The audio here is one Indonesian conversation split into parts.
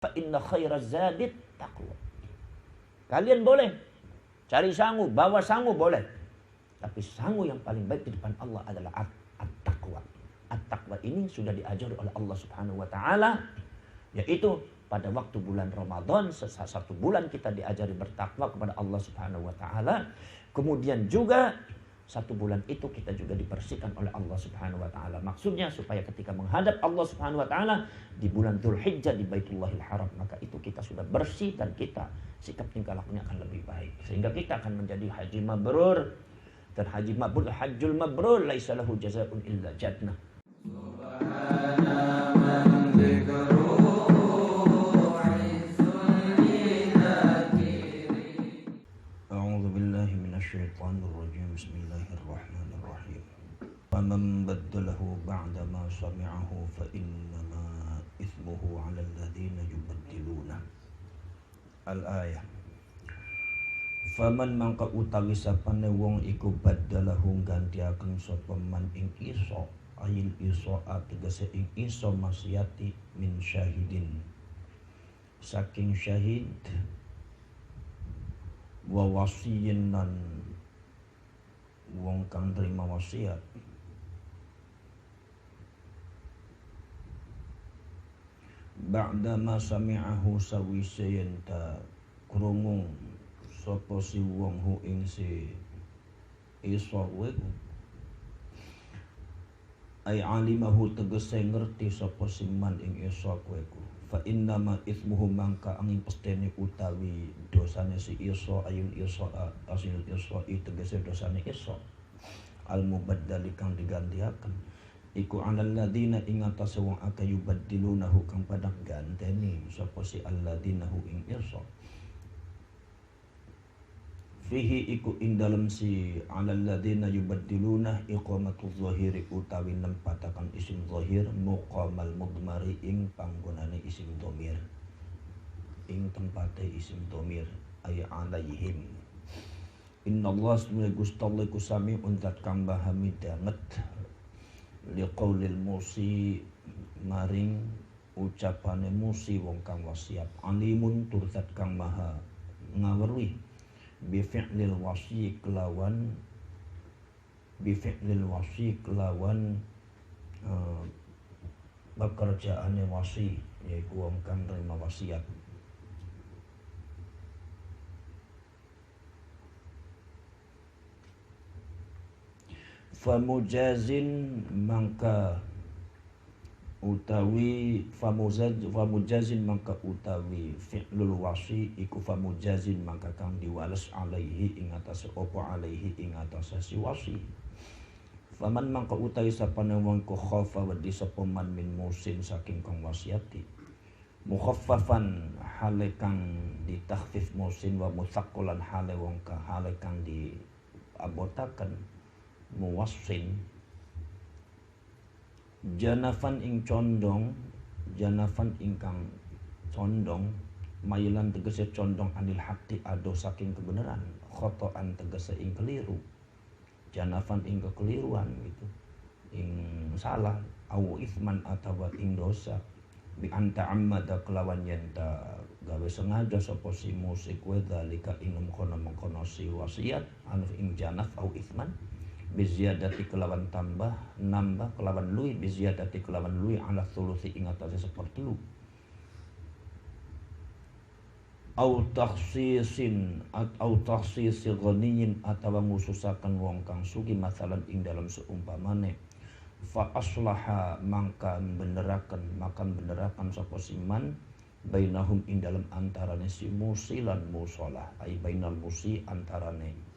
fa inna khairaz zadit taqwa. Kalian boleh cari sangu, bawa sangu boleh. Tapi sangu yang paling baik di depan Allah adalah at-taqwa. At-taqwa ini sudah diajari oleh Allah Subhanahu wa taala, yaitu pada waktu bulan Ramadan, satu bulan kita diajari bertakwa kepada Allah Subhanahu wa taala. Kemudian juga satu bulan itu kita juga dibersihkan oleh Allah Subhanahu wa taala. Maksudnya supaya ketika menghadap Allah Subhanahu wa taala di bulan Dzulhijjah di Baitullahil Haram, maka itu kita sudah bersih dan kita sikap tingkah lakunya akan lebih baik. Sehingga kita akan menjadi haji mabrur. Dan haji mabrur, hajjul mabrur laisa lahu jazaa'un illa jannah. Subhana man dzikruhu 'izzul ilakiri. A'udzu billahi minasyaitonir rajim. Bismillahirrahmanirrahim. Faman baddalahu ba'da ma sami'ahu fa innama ithmuhu 'alal ladzina yubaddiluna. Al-ayah. Faman mangka utawi sapane wong iku baddalahu gantiaken sapa man ing isa, ayil isa ategese ing isa maksiati min syahidin saking syahid wa wasiyin lan wong kang terima wasiat, ba'da ma sami'ahu sawise yen ta krungu sapa si wong hu ing si isa weku, ay alimahu tegese ngerti sapa si man ing isa weku, fa innama itsmuhu mangka angin pestene utawi dosane si isa ayul isa asil isa tegese dosane isa al mubaddali kang digantiaken iku alal ladina ing atase wong akeh yubaddilunahu kang padha ganteni sapa si alladinahu ing isa fihi iku ing dalem si alal ladina yubaddiluna iqamatul zahiri utawi nempataken isim zahir muqamal mudmari ing panggonane isim dhamir ing tempate isim dhamir ay alaihim. Innallaha subhanahu gustallahi kusami untat kang bahami danget liqaulil musi maring ucapane musi wong kang wasiat, alimun turzat kang maha ngaweruhi bifi'lil wasi kelawan pekerjaane wasi, yaitu wong kang nerima wasiat. Famujazin mangka utawi famujazin mangka utawi fi'lul wasi iku famujazin mangka kang diwales alaihi ing atase apa alaihi ing atase si wasi. Faman mangka utawi sapane wong ku khafa wedi sapa man min musin saking kang wasiati, mukhaffafan hale kang ditakhfif musin wa mutsaqalan hale wong kang hale kang diabotaken muwassin, janafan ing condong, janafan ingkang condong, mailan tegese condong anil haqqi ado saking kebenaran, khotoan tegese ing keliru, janafan ing kekeliruan gitu, ing salah, au ithman atawa ing dosa, bi anta ammada kelawan yenta gawe sengaja sapa si musik wa dzalika ing mengkono si wasiat anu ing janaf au ithman biziyadati kelawan tambah nambah kelawan lui biziyadati kelawan lui ala thuluthi ing atase sepertelu au takhsisin au takhsisi ghaniyin atawa ngususaken wong kang sugih masalan ing dalam seumpamane fa aslaha maka beneraken sapa siman bainahum ing dalam antarane si musi lan musalah ai bainal musi antarane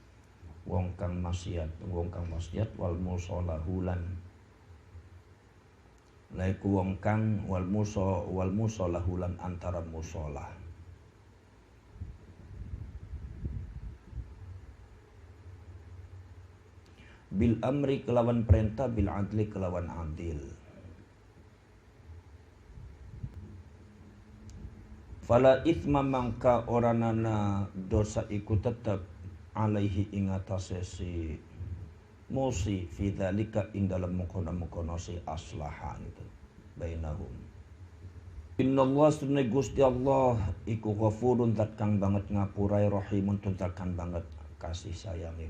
wong kang maksiat wal musalahu lan laiku wong kang wal musalahu lan antara musalah. Bil amri kelawan perintah, bil adli kelawan adil. Fala ithma mangka oranana dosa iku tetep alaihi ing atase si musi fi dzalika ing dalem mengkono si aslaha itu bainahum Innallaha sunne Gusti Allah iku ghafurun zat kang banget ngapurai, rahimun tur zat kang banget kasih sayange.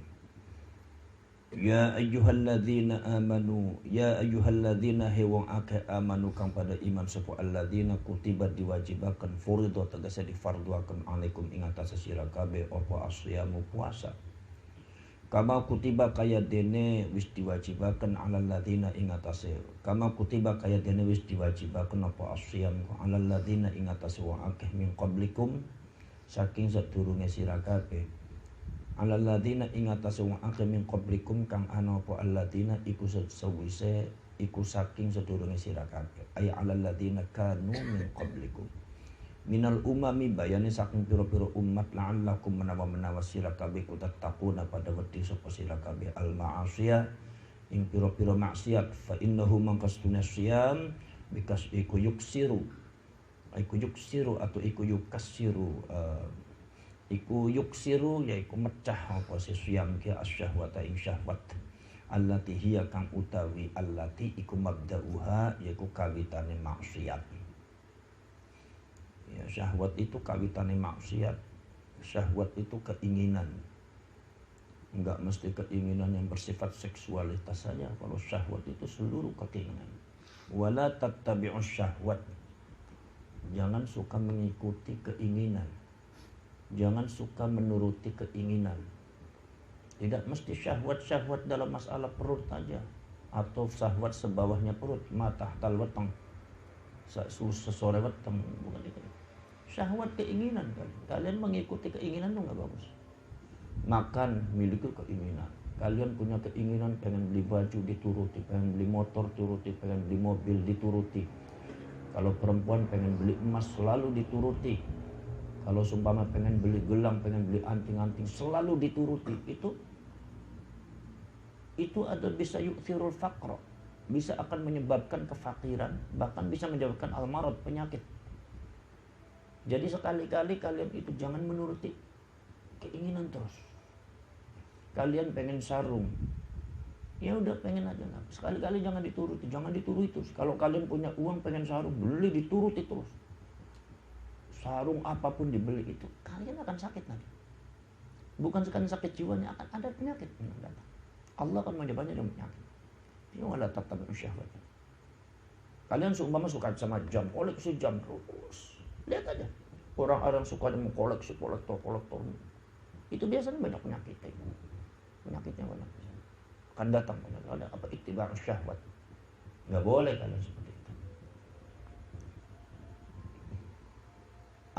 Ya ayyuhalladzina amanu, ya ayyuhalladzina hewang akeh amanu kang pada iman sapa alladzina kutiba diwajibaken fardhu tegese difarduaken alaikum ing atase sira kabeh apa asyamu puasa. Kama kutiba kaya dene wis diwajibaken alal ladzina ing atase. Kama kutiba kaya dene wis diwajibaken apa asyam alal ladzina ing atase wong akeh min qablikum saking sadurunge sira kabeh. Alal ladzina ing atase wong akeh min qablikum kang ana apa alladzina iku sawise iku saking sadurunge sira kabeh. Ay alal ladzina kanu min qablikum. Minal umami bayane saking pira-pira umat la'allakum menawa sira kabeh tattaquna pada wedi sapa sira kabeh al ma'asiyah ing pira-pira maksiat fa innahu mangkastuna siyam bikas iku yuksiru atau iku yuksiru yaiku mecah apa siyam ki asyahwata ing syahwat allati hiya kang utawi allati iku mabda'uha yaiku kawitane maksiat. Ya, syahwat itu kawitannya maksiat. Syahwat itu keinginan. Enggak mesti keinginan yang bersifat seksualitas saja. Kalau syahwat itu seluruh keinginan. Wala tattabi'us syahwat. Jangan suka mengikuti keinginan. Jangan suka menuruti keinginan. Tidak mesti syahwat dalam masalah perut saja. Atau syahwat sebawahnya perut. Mata tahtal weteng. Sesore weteng. Bukan itu. Syahwat keinginan kalian mengikuti keinginan itu nggak bagus. Makan miliki keinginan. Kalian punya keinginan pengen beli baju dituruti, pengen beli motor turuti, pengen beli mobil dituruti. Kalau perempuan pengen beli emas selalu dituruti. Kalau sumpama pengen beli gelang, pengen beli anting-anting selalu dituruti. Itu ada bisa yu'thirul faqra. Bisa akan menyebabkan kefakiran, bahkan bisa menyebabkan al-marad, penyakit. Jadi sekali-kali kalian itu jangan menuruti keinginan terus. Kalian pengen sarung, ya udah pengen aja. Sekali-kali jangan dituruti terus. Kalau kalian punya uang pengen sarung, beli dituruti terus. Sarung apapun dibeli itu, kalian akan sakit nanti. Bukan sekali sakit jiwanya, akan ada penyakit yang datang. Allah akan menyebabkan dengan penyakit. Ini wala tattabi'us syahwat. Kalian seumpama suka sama jam, koleksi jam terus. Lihat aja, orang-orang suka mengkoleksi kolektor. Itu biasanya banyak penyakitnya banyak. Akan datang ada apa ittiba' syahwat. Nggak boleh kalian seperti itu.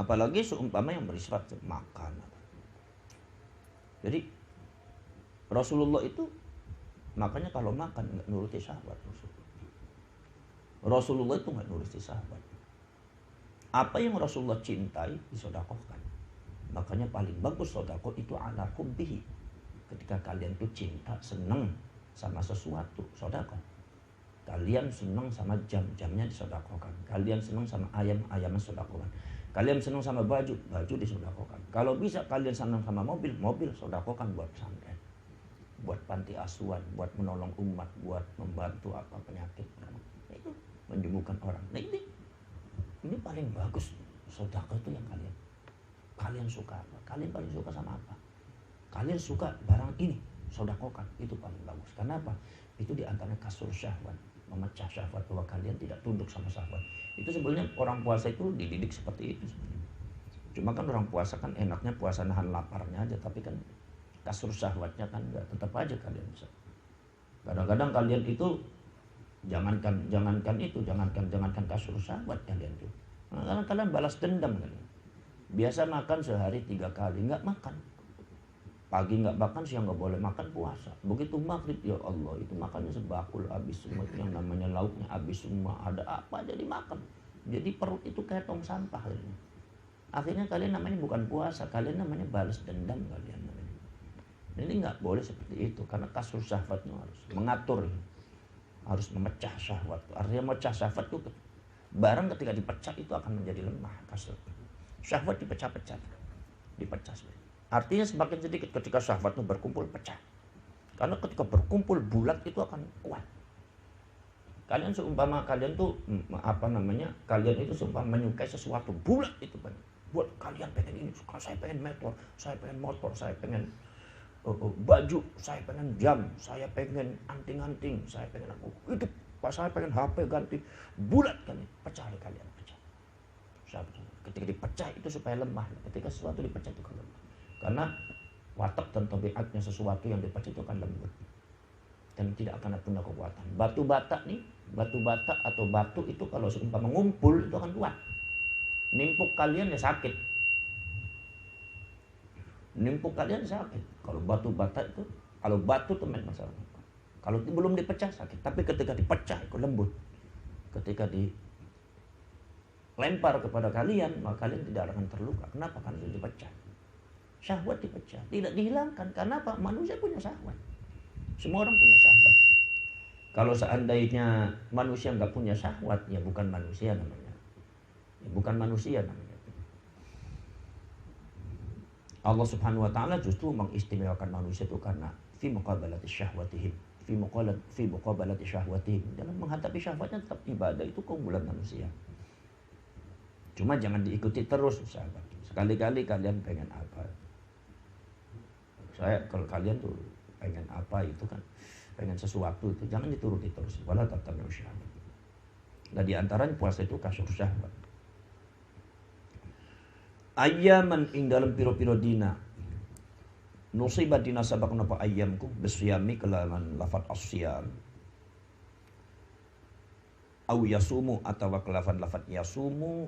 Apalagi seumpama yang bersifat makan. Jadi Rasulullah itu makanya kalau makan nggak nuruti syahwat. Rasulullah itu nggak nuruti syahwat. Apa yang Rasulullah cintai disedekahkan. Makanya paling bagus sedekah itu ala hubbihi. Ketika kalian tuh cinta, senang sama sesuatu, sedekah. Kalian senang sama jam-jamnya disedekahkan. Kalian senang sama ayam-ayamnya disedekahkan. Kalian senang sama baju disedekahkan. Kalau bisa kalian senang sama mobil sedekahkan buat pesantren. Buat panti asuhan, buat menolong umat, buat membantu apa penyakit. Itu menyembuhkan orang. Nah ini paling bagus. Sedekah itu yang kalian suka apa? Kalian paling suka sama apa? Kalian suka barang ini, sedekahkan. Itu paling bagus. Kenapa? Itu diantaranya kasur syahwat, memecah syahwat bahwa kalian tidak tunduk sama syahwat. Itu sebenarnya orang puasa itu dididik seperti itu sebenarnya. Cuma kan orang puasa kan enaknya puasa nahan laparnya aja, tapi kan kasur syahwatnya kan enggak, tetap aja kalian bisa. Kadang-kadang kalian itu jangankan kasur syahwat kalian tuh. Karena kalian balas dendam kalian. Biasa makan sehari 3 kali, nggak makan. Pagi nggak makan, siang nggak boleh makan, puasa. Begitu maghrib, ya Allah, itu makannya sebakul habis semua, yang namanya lauknya habis semua, ada apa aja dimakan. Jadi perut itu kayak tong sampah akhirnya. Akhirnya kalian namanya bukan puasa, kalian namanya balas dendam kalian namanya. Ini nggak boleh seperti itu, karena kasur syahwatnya harus mengatur. Harus memecah syahwat. Artinya memecah syahwat itu barang ketika dipecah itu akan menjadi lemah kasur. Syahwat dipecah. Artinya semakin sedikit ketika syahwat itu berkumpul pecah. Karena ketika berkumpul bulat itu akan kuat. Kalian seumpama kalian tuh kalian itu seumpama menyukai sesuatu bulat itu kan. Buat kalian pengen ini, saya pengen motor, saya pengen baju, saya pengen jam, saya pengen anting-anting, saya pengen hidup, saya pengen HP ganti, bulat kan, pecah kalian, pecah. Ketika dipecah itu supaya lemah, ketika sesuatu dipecah itu kan lemah. Karena watak dan tabiatnya sesuatu yang dipecah itu akan lembut dan tidak akan punya kekuatan. Batu bata atau batu itu kalau seumpama mengumpul itu akan kuat. Nimpuk kalian ya sakit. Kalau batu bata itu, kalau batu itu memang masalah. Kalau belum dipecah sakit, tapi ketika dipecah itu lembut. Ketika dilempar kepada kalian, maka kalian tidak akan terluka. Kenapa? Karena sudah dipecah. Syahwat dipecah, tidak dihilangkan. Karena apa? Manusia punya syahwat. Semua orang punya syahwat. Kalau seandainya manusia nggak punya syahwat, ya bukan manusia namanya. Allah Subhanahu wa taala justru mengistimewakan manusia itu karena fi muqabalati syahwatihim. Dalam menghadapi syahwatnya tetap ibadah, itu keunggulan manusia. Cuma jangan diikuti terus, sahabat. Sekali-kali kalian pengen apa? Kalau kalian tuh pengen apa itu kan, pengen sesuatu itu jangan dituruti terus. Wala tattabi'u syahwat. Nah, di antaranya puasa itu kasur syahwat. Ayyaman ing dalam piro-piro dina nusibat dina sabak napa ayyamku bisyami kelawan lafat asyam au yasumu atawa kelawan lafat yasumu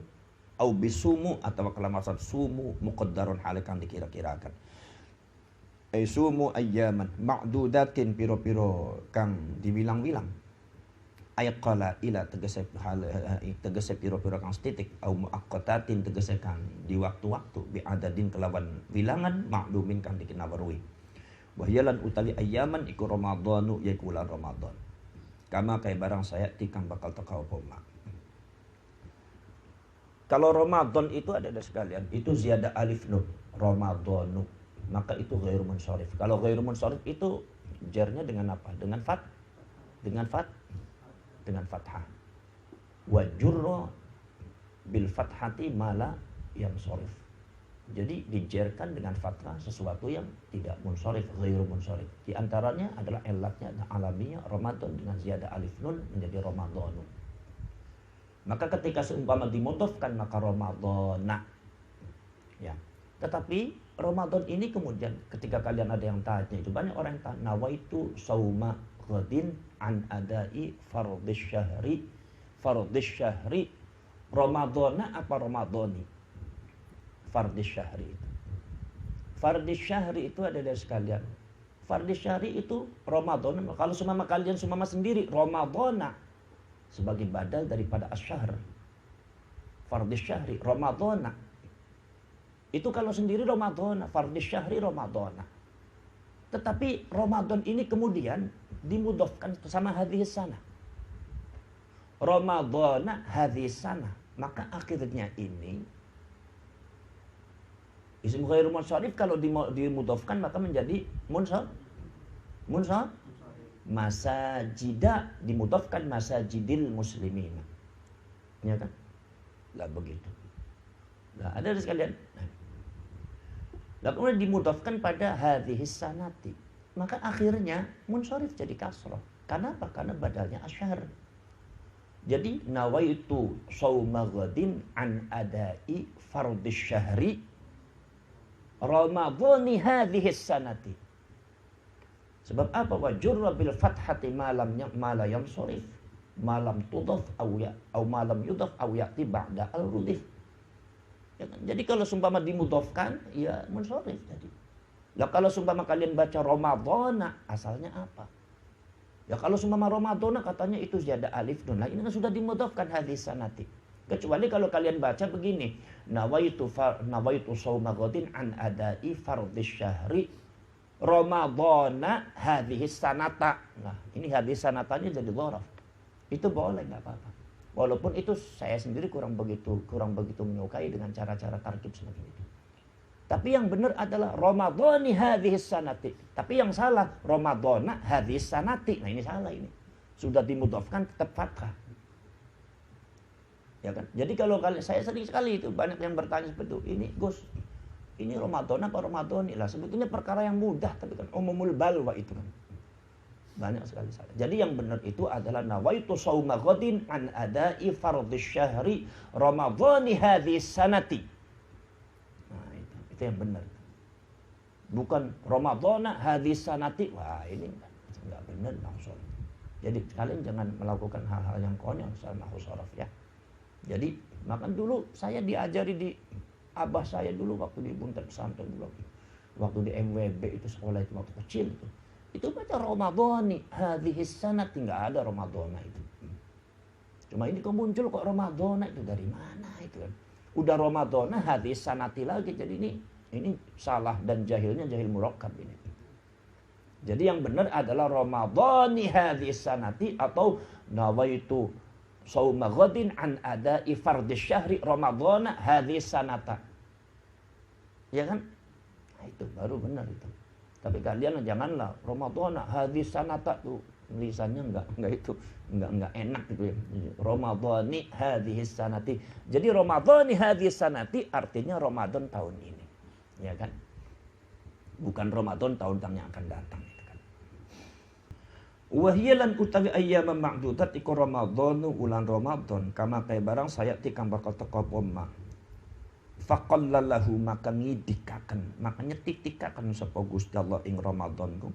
au bisumu atawa kelawan lafat sumu muqaddarun halakan dikira-kirakan ay sumu ayyaman ma'dudatin piro-piro kang dibilang-bilang ayat qala ila tegese piro-piro kang setitik au muaqqatatin tegese kang di waktu-waktu bi adadin kelawan bilangan ma'lumin kang dikinawarui wahyalan utawi ayaman iku ramadhanu yaiku bulan Ramadan kama kaya barang saya tikang bakal teka apa mak. Kalau Ramadan itu ada sekalian itu ziyadah alif nun ramadhanu maka itu ghairu munsharif. Kalau ghairu munsharif itu jarnya dengan apa? Dengan fathah. Wa jurra bil fathati mala yang sorif. Jadi dijerkan dengan fathah sesuatu yang tidak munsharif, ghairu munsharif. Di antaranya adalah ilatnya alaminya Ramadan dengan ziyadah alif nun menjadi Ramadhanu. Maka ketika seumpama dimudhafkan maka Ramadhana. Ya. Tetapi Ramadan ini kemudian ketika kalian ada yang tanya itu banyak orang yang tanya nawaitu sauma ghadin an adai fardhis syahri Ramadhana apa Ramadhani? Fardhis syahri itu ada dari sekalian. Fardhis syahri itu Ramadan. Kalau kalian sendiri Ramadhana sebagai badal daripada asy-syahr. Fardhis syahri Ramadhana. Itu kalau sendiri Ramadhana, fardhis syahri Ramadhana. Tetapi Ramadan ini kemudian dimudhafkan sama hadhis sana. Ramadhana hadhis sana. Maka akhirnya ini isim ghairu munsharif kalau dimudhafkan maka menjadi munsharif. Masajida dimudhafkan masajidil muslimin. Ya kan? Lah begitu. Nah, ada sekalian. Lalu kemudian dimudhafkan pada hadhis sanati. Maka akhirnya munsharif jadi kasrah. Kenapa? Karena badalnya asy-syahr. Jadi nawaitu shauma ghadin an adai fardhis syahri ramadhani hadhis sanati. Sebab apa? Wa jurra bil fathati ma la yansharif. Ma lam tudaf au ma lam yudaf au ya'ti ba'da al-rudif. Ya kan? Jadi kalau sumpama dimudhafkan ya munsharif jadi. Lah kalau sumpama kalian baca Ramadhana asalnya apa? Ya kalau sumpama Ramadhana katanya itu ziyadah alif nun. Nah ini kan sudah dimudhafkan hadis sanati. Kecuali kalau kalian baca begini, nawaitu shauma ghadin an adai fardhis syahri Ramadhana hadhis sanata. Nah, ini hadis sanatanya jadi dharaf. Itu boleh enggak apa-apa. Walaupun itu saya sendiri kurang begitu menyukai dengan cara-cara tarkib seperti itu. Tapi yang benar adalah Ramadhani hadhis sanati. Tapi yang salah Ramadhana hadhis sanati. Nah ini salah ini. sudah dimudhafkan tetap fathah. Ya kan? Jadi kalau saya sering sekali itu banyak yang bertanya seperti itu. Ini Gus, ini Ramadan apa Ramadhani? Lah sebetulnya perkara yang mudah tapi kan umumul balwa itu kan. Banyak sekali salah. Jadi yang benar itu adalah nawaitu shauma ghadin an ada'i fardhish syahri ramadhani hadhis sanati. Nah, itu yang benar. Bukan Ramadhana hadhis sanati. Wah, ini enggak benar maksud. Jadi kalian jangan melakukan hal-hal yang konyol soal nahwu sharaf ya. Jadi makan dulu saya diajari di abah saya dulu waktu di Buntet Pesantren dulu. Waktu di MWB itu sekolah itu waktu kecil itu. Itu baca Ramadhani hadhis sanati, enggak ada Ramadhana itu. Cuma ini kok muncul kok Ramadhana itu dari mana itu kan. Udah Ramadhana hadhis sanati lagi, jadi ini salah dan jahilnya jahil murakkab ini. Jadi yang benar adalah Ramadhani hadhis sanati atau nawaitu shauma ghadin an ada'i fardhish syahri ramadhana hadhis sanata. Ya kan? Nah, itu baru benar itu. Tapi kalian janganlah Ramadhana hadhis sanata tuh lisannya enggak enak gitu ya. Ramadhani hadhis sanati. Jadi Ramadhani hadhis sanati artinya Ramadan tahun ini. Ya kan? Bukan Ramadan tahun yang akan datang. Wahiyalan utawi ayyama ma'dudat iku Ramadhanu ulan Ramadan kama kaya barang saya tikang bakal teko poma faqallalahu maka ngidikaken maka nyetitikaken sapa Gusti Allah ing Ramadan ku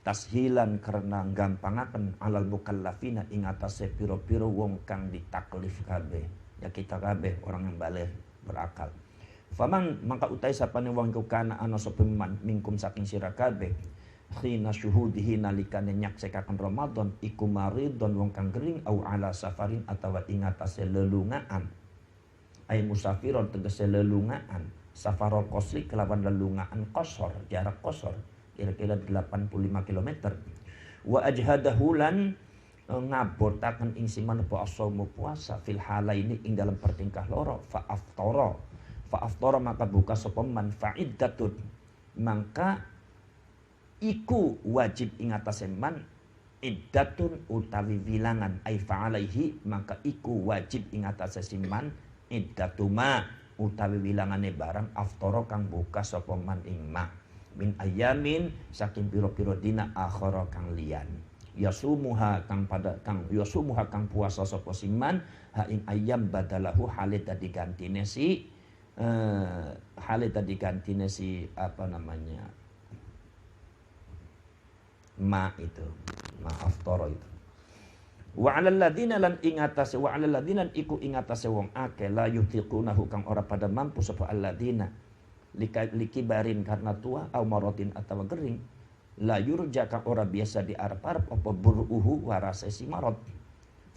tashilan karena gampangaken alal mukallafina ing atase pira-pira wong kang ditaklif kabeh ya kita kabeh orang yang baligh berakal faman maka utai sapane wong ku kana ana sapa man mingkum saking sira kabeh khina syuhudihi nalikane nyaksekaken Ramadan iku maridon wong kang gering au ala safarin atawa ing atase lelungaan ay musafiron tegese lelungaan safarul qasri kelawan lelungaan qasar jarak qasar kira-kira 85 km wa ajhadahu lan ngabotaken ing siman apa asamu puasa fil halaini ing dalam pertingkah loro fa aftara maka buka sapa man fa'iddatun maka iku wajib ing atase man iddatun utawi wilangan ai fa'alaihi maka iku wajib ing atase siman iddatuma utawi wilangane barang aftara kang buka sapa man ing ma min ayamin saking pira-pira dina akhara kang liyan yasumuha kang puasa sapa siman ha ing ayam badalahu hale dadi gantine si apa namanya ma itu maaf toro itu wa 'alal ladzina lan ingatase wa 'alal ladzina iku ingatase wong akeh la yutiqunahu kang ora pada mampu sapa alladzina likibarin karena tua au maratin atawa gering la yurja kang ora biasa diarep-arep apa buruhu warase si marad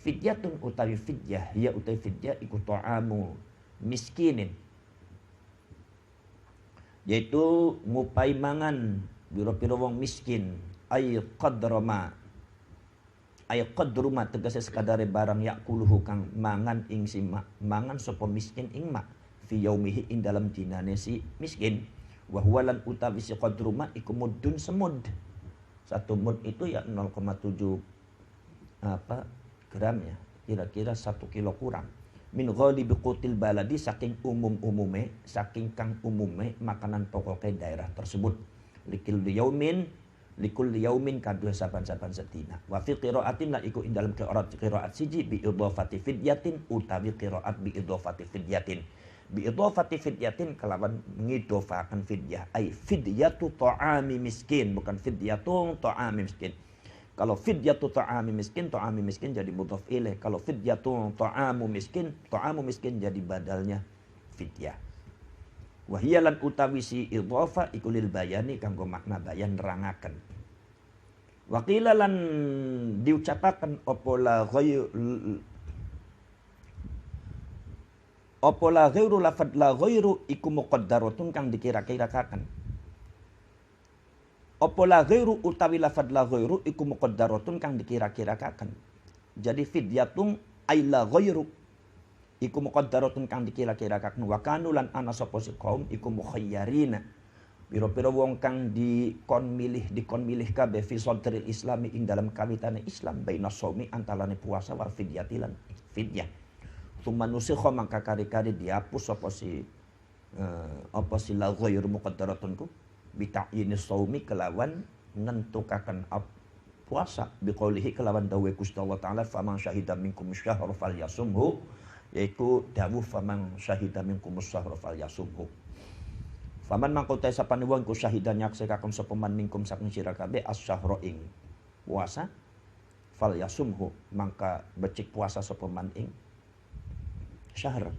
fidyatun utawi fidyah ya utawi fidyah iku ta'amu miskinin yaitu ngupai mangan biro-biro wong miskin ay qadruma tegese sekadare barang yakuluhu kang mangan ing si mangan sapa miskin ing ma fi yaumihi ing dalam dinane si miskin wa huwa lan utawi si qadruma iku mudun semud satu mud itu ya 0,7 gram ya kira-kira 1 kilo kurang min ghalibi qutil baladi saking kang umume makanan pokoknya daerah tersebut likul yaumin kadue saban-saban sedina wa fi qiraatin la iku ing dalam qiraat siji bi idhafati fidyatin utawi qiraat bi idhafati fidyatin kelawan ngidhofaken fidyah ai fidyatu ta'ami miskin bukan fidyatu ta'ami miskin. Kalau fidyatu ta'ami miskin jadi mudhaf ilaih. Kalau fidyatu ta'amu miskin jadi badalnya fidyah. Wahiyalan utawi si idhafa iku lil bayani kanggo makna bayan nerangaken. Waqila lan diucapaken apa la ghairu lafad la ghairu iku muqaddaratun kang dikira-kirakan. Apa la ghairu utawi lafad la ghairu iku muqaddaratun kang dikira-kirakan. Jadi fidyatun ay la ghairu iku muqaddaratun kang dikira-kirakan wa kanu lan ana sapa si kaum iku mukhayyarina Piro-piro wong kang dikon milih kabeh fi sadril islami ing dalam kawitane Islam baina shaumi antarane puasa war fidyati lan fidyah. Tsumma nusikha mangka kari-kari dihapus apa si la ghairu muqaddaratun ku bi ta'yini shaumi kelawan nentukaken puasa biqaulihi kelawan dawuh Gusti Allah taala faman syahida minkum syahra falyasumhu, yaiku dawuh faman syahida minkum syahra falyasumhu. Faman mangko ta sapane wong ku syahidan nyaksikaken sapa man minkum saking sira kabeh as-syahra ing puasa falyasumhu, mangka becik puasa sapa man ing syahr.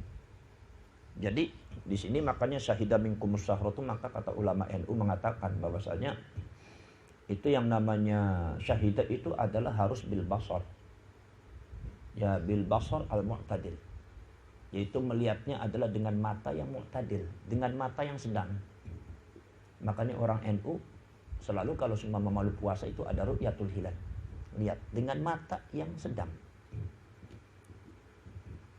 Jadi di sini makanya syahida minkum syahra itu, maka kata ulama NU mengatakan bahwasanya itu yang namanya syahidah itu adalah harus bil basar. Ya, bil basar al mu'tadil. Yaitu melihatnya adalah dengan mata yang mu'tadil, dengan mata yang sedang. Makanya orang NU selalu kalau seumpama malu puasa itu ada ru'yatul hilal. Lihat dengan mata yang sedang.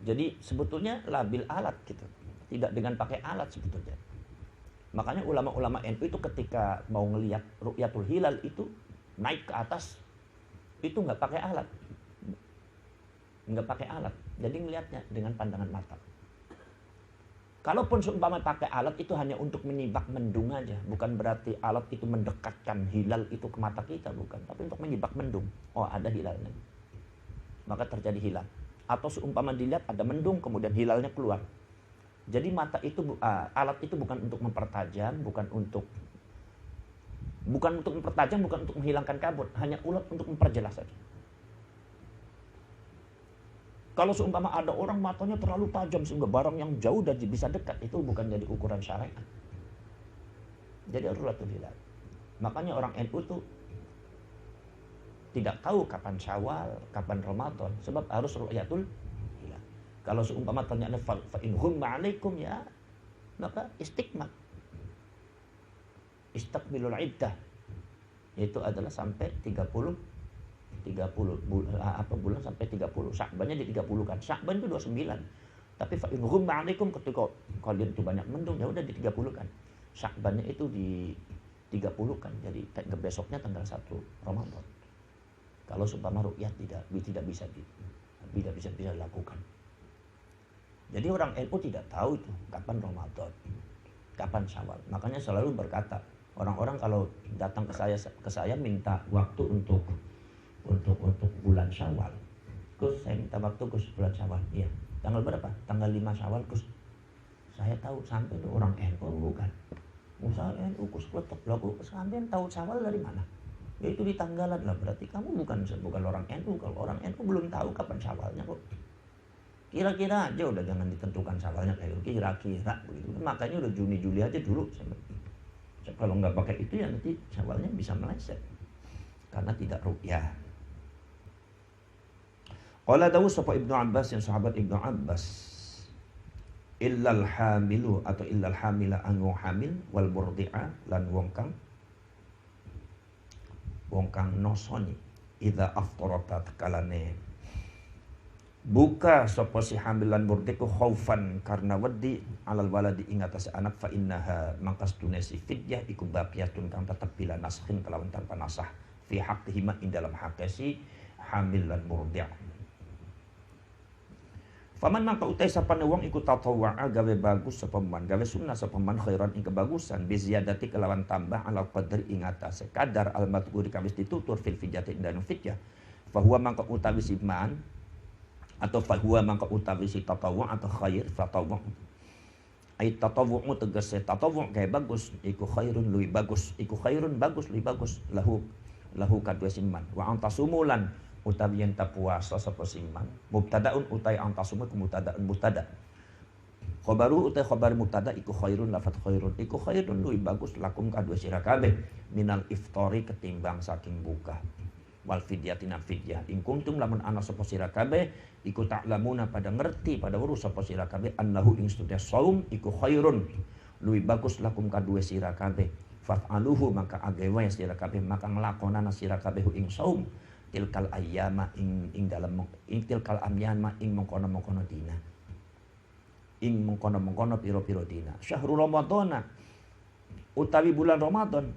Jadi sebetulnya labil alat gitu. Tidak dengan pakai alat sebetulnya. Makanya ulama-ulama NU itu ketika mau ngelihat ru'yatul hilal itu naik ke atas itu nggak pakai alat, jadi ngelihatnya dengan pandangan mata. Kalaupun seumpama pakai alat itu hanya untuk menibak mendung aja, bukan berarti alat itu mendekatkan hilal itu ke mata kita, bukan, tapi untuk menibak mendung. Oh, ada hilalnya, maka terjadi hilal. Atau seumpama dilihat ada mendung kemudian hilalnya keluar. Jadi mata itu alat itu bukan untuk mempertajam, bukan untuk mempertajam, bukan untuk menghilangkan kabut, hanya ulat untuk memperjelas saja. Kalau seumpama ada orang matanya terlalu tajam sehingga barang yang jauh dan bisa dekat, itu bukan jadi ukuran syariat. Jadi ru'yatul hilal. Makanya orang NU tuh tidak tahu kapan Syawal, kapan Ramadan, sebab harus ru'yatul. Kalau seumpama ternyata fa in humma alaikum, ya maka istiqmat. Istaqbilul iddah. Itu adalah sampai 30 bulan sampai 30. Sya'bannya di 30 kan. Sya'ban itu 29. Tapi fa in humma alaikum, ketika kalian itu banyak mendung, ya udah di 30 kan. Sya'bannya itu di 30 kan. Jadi besoknya tanggal 1 Ramadan. Kalau seumpama ru'yat tidak bisa dilakukan. Jadi orang NU tidak tahu itu kapan Ramadan, kapan Syawal. Makanya selalu berkata, orang-orang kalau datang ke saya minta waktu untuk bulan Syawal. Gus, saya minta waktu Gus bulan Syawal. Iya. Tanggal berapa? Tanggal 5 Syawal Gus. Saya tahu sampai itu orang NU bukan. Usaha NU Gus kletek lagu. Sampai tahu Syawal dari mana? Ya itu di tanggalan lah. Berarti kamu bukan orang NU. Kalau orang NU belum tahu kapan Syawalnya kok. Kira-kira aja, udah jangan ditentukan Syawalnya kayak kira-kira begitu. Makanya udah Juni Juli aja dulu. Kalau nggak pakai itu ya nanti Syawalnya bisa meleset karena tidak ru'yah. Qala dawu sapa Ibnu Abbas, yang sahabat Ibnu Abbas, illal hamilu atau illal hamila an wong hamil wal murdi'a lan wong kang nosoni idza aftarat kalane buka sapa si hamil lan murdiku khaufan karena wedi alal waladi ing atas anak fa innaha mangkas tunesi fidyah iku baqiyatun kang tetep bila naskhin kelawan tanpa nasah fi haqqihima ing dalam haqqi si hamil lan murdi'. Faman mangka utai sapane wong iku tatawwa'a gawe bagus sapa man, gawe sunnah sapa man khairan ing kebagusan bi ziyadati kelawan tambah ala qadri ing atase kadar al madhkuri kawis ditutur fil fidyati ing dalam fidyah. Fa huwa mangka utawi siman atau fahuwa mangka utawi si tatawwu' atau khair tatawwu'. Ai tatawwu' tegese tatawwu' gawe bagus iku khairun luwih bagus, iku khairun bagus luwih bagus lahu kadua siman. Wa antasumulan utawi yen ta puasa sapa siman mubtadaun utai antasumu mubtadaun mubtada. Khabaru utai khabar mubtada iku khairun lafat khairun iku khairun luwih bagus lakum kadua sira kabeh minal iftari ketimbang saking buka. Wal fidyatina fidyah ing kuntum lamun ana sapa sira kabeh iku ta'lamuna pada ngerti pada weruh sapa sira kabeh annahu ing sedaya saum iku khairun luwih bagus lakum kadue sira kabeh fa'aluhu maka agawe sira kabeh maka nglakonana sira kabeh ing saum tilkal ayyama ing dalam tilkal amyama ing mengkono-mengkono dina ing mengkono-mengkono piro-piro dina syahrul ramadhana utawi bulan Ramadan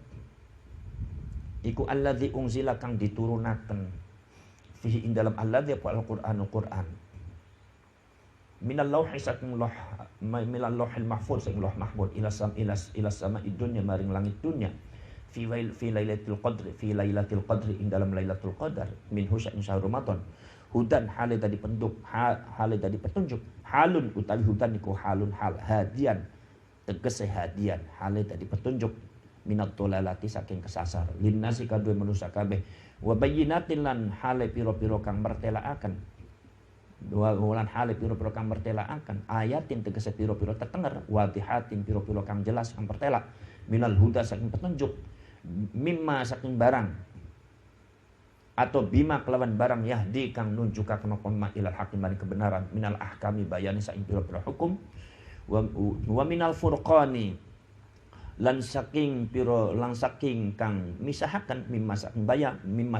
iku alladzi unzila kang diturunaken fihi ing dalam alladzi al-Qur'anul Qur'an minal lauhi saking lauh minal lauhil mahfuz saking lauh mahfuz ila sama'i dunya maring langit dunya fi lailatul qadri ing dalam lailatul qadar min husyain syahr Ramadan hudan hale tadi petunjuk halun utawi hudan iku halun hal hadian tegese hadian hale tadi petunjuk minat dolalati saking kesasar linnasi kadue manusia kabeh wa bayyinatin lan hale piro-piro kang mertelaaken wulan hale piro-piro kang mertelaaken ayatin tegese piro-piro tetenger wadihatin piro-piro kang jelas kang pertela minal huda saking petunjuk mimma saking barang atau bima kelawan barang yahdi kang nunjukaken apa ma ilal hakim maring kebenaran minal ahkami bayani saking piro-piro hukum wa minal furqani lan saking kang misahaken mimma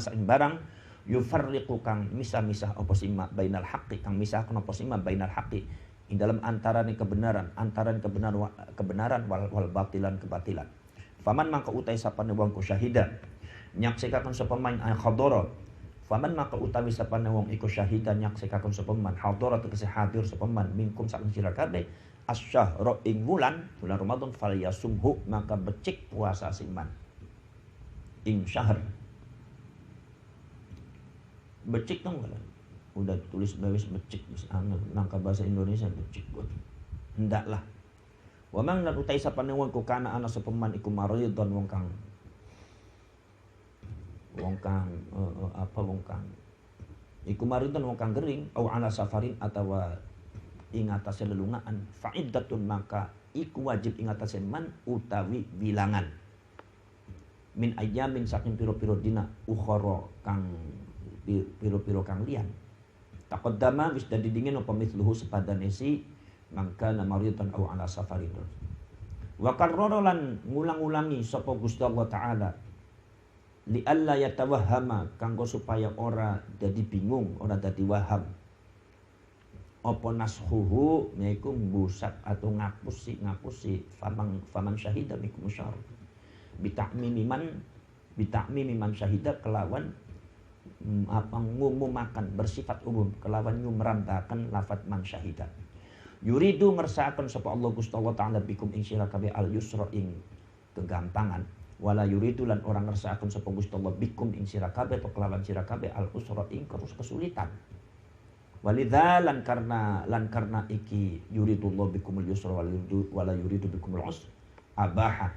saking barang yufarriqu kang misah-misah apa sima bainal haqqi kang misahaken apa sima bainal haqqi ing dalam antaraning kebenaran wal batilan kebatilan faman mangka utai sapane wong ku syahida nyaksikaken sapa man hadara faman maka utawi sapane wong iku syahida nyaksikaken sapa man hadara tegese hadir sapa man minkum saking sira kabeh asyahra ing bulan Ramadan falyasumhu maka becik puasa siman ing syahr becik dong udah tulis bawis becik wis nangka bahasa Indonesia becik buat hendaklah wa man lan utai sapane wong ku kana ana sapa man iku maridon wong kang iku maridon wong kang gering au ala safarin atawa ing atase lelungaan fa'iddatun maka iku wajib ing atase man utawi bilangan min ayamin saking piro-piro dina ukhara kang piro-piro kang liyan taqaddama wis dadi dingin apa mithluhu sepadane si mangka namaridan au ala safarin wa karrara lan ngulang-ulangi sapa Gusti Allah taala li alla yatawahhama kanggo supaya ora dadi bingung ora dadi waham apa nashuhu yaiku mbusat atau ngapusi faman syahida mikum syahr bitakmimi man syahida kelawan ngumumakan bersifat umum kelawan nyumrantakan lafaz man syahida yuridu ngersakaken sapa Allah Gusti Allah taala bikum ing sira kabeh al yusra ing kegampangan wala yuridu lan orang ngersakaken sapa Gusti Allah bikum ing sira kabeh kelawan sira kabeh al usra ing kesulitan walidza lan karena iki yuridullah bikumul yusra wala yuridu bikumul usra abaha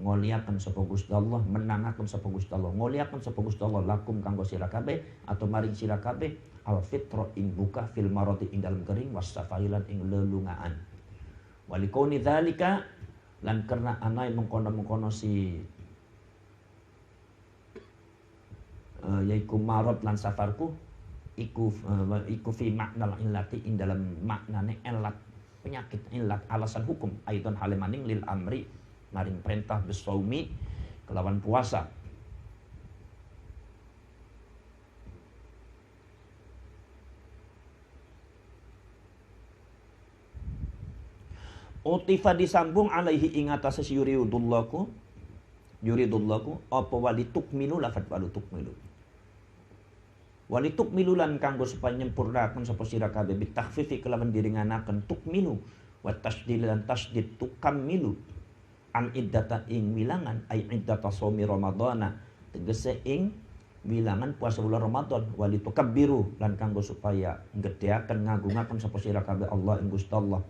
ngoliaken sapa Gusti Allah menangaken sapa Gusti Allah ngoliaken sapa Gusti Allah lakum kanggo sira kabeh atau maring sira kabeh al fitra ing buka fil marati ing dalem kering wasafailan ing lelungaan walikoni dzalika lan karena anai mengkono-mengkono si yaiku marad lan safarku iku fi makna illati ing dalam maknane elat penyakit illat alasan hukum aidon halemaning lil amri maring perintah bisawmi kelawan puasa utifa disambung alaihi ing atase yuridullahu apa walitukmilu lafat walitukmilu walitukmilu lan kanggo supaya nyempurnakan sapa sira kabeh bitakhfifi kelawan diringanaken tukmilu wa tasdid lan tasdid tukammilu an iddata ing wilangan ay iddata shaumi ramadhana tegese ing wilangan puasa bulan Ramadan walitukabbiru lan kanggo supaya gedeaken ngagungaken sapa sira kabeh Allah ing Gusti Allah